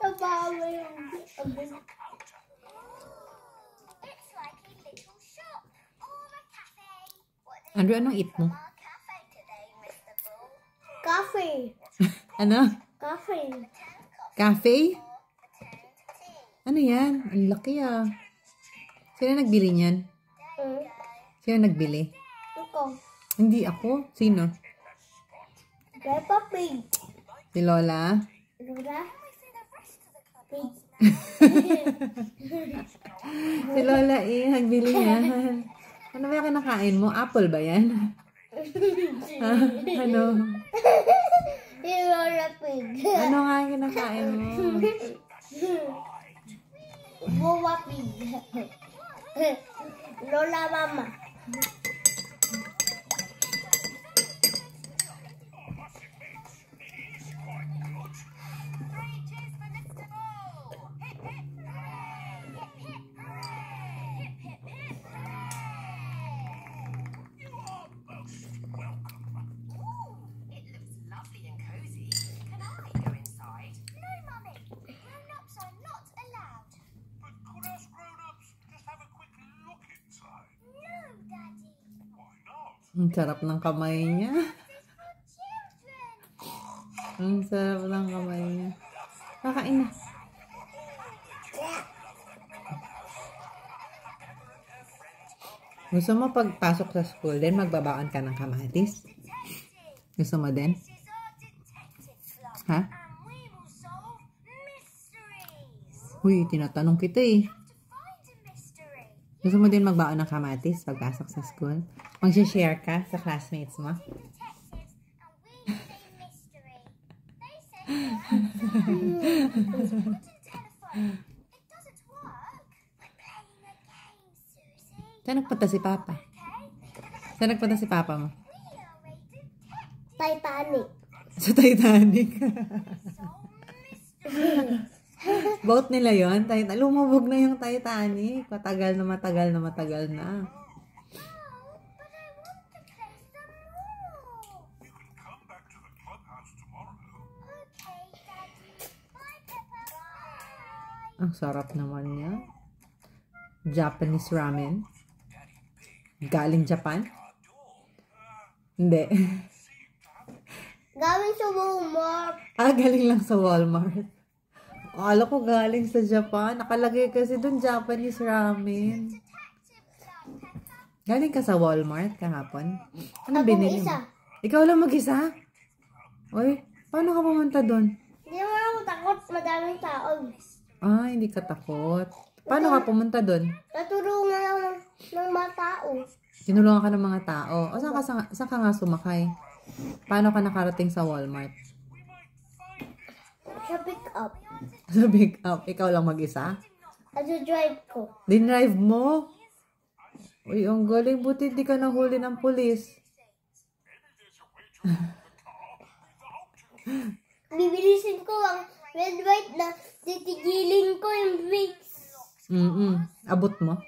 Nabawa yung abon. Andrew, anong eat mo? Cafe. Ano? Cafe. Cafe? Ano yan? Ang laki ah. Sino nagbili niyan? Sino nagbili? Ito. Hindi ako. Sino? Peppa Pig. Si Lola? Lola? Pig. Si Lola eh. Nagbili yan. Ano ba yung kinakain mo? Apple ba yan? Ha? Ano? Si Lola Pig. Ano nga yung kinakain mo? Boba Pig. Lola Mama. Ang sarap ng kamay niya. Ang sarap ng kamay niya. Kakain na. Gusto mo pagpasok sa school din, magbabaon ka ng kamatis? Gusto mo din? Ha? Uy, tinatanong kita eh. Gusto mo din magbaon ng kamatis pagpasok sa school? Mag-share ka sa classmates mo? Saan nagpunta si Papa? Saan nagpunta si Papa mo? Titanic. Sa Titanic. Boat nila yun. Lumubog na yung Titanic. Matagal na matagal na matagal na. Ang sarap naman niya. Japanese ramen. Galing Japan? Hindi. Galing sa Walmart. Galing lang sa Walmart. Akala ko galing sa Japan. Nakalagay kasi dun Japanese ramen. Galing ka sa Walmart kahapon? Ano binili mo? Ikaw lang mag-isa? Uy, paano ka pumunta dun? Hindi mo ako takot. Madaming tao. Hindi ka takot. Paano ka pumunta dun? Natulungan ako ng mga tao. Tinulungan ka ng mga tao. O saan ka nga sumakay? Paano ka nakarating sa Walmart? Sa pick up. Sa pick up. Ikaw lang mag-isa? Drive ko. Dinrive mo? Uy, ang galing. Buti di ka nahuli ng pulis. Bibilisin ko ang red white na titigilin ko yung brakes. Abot mo?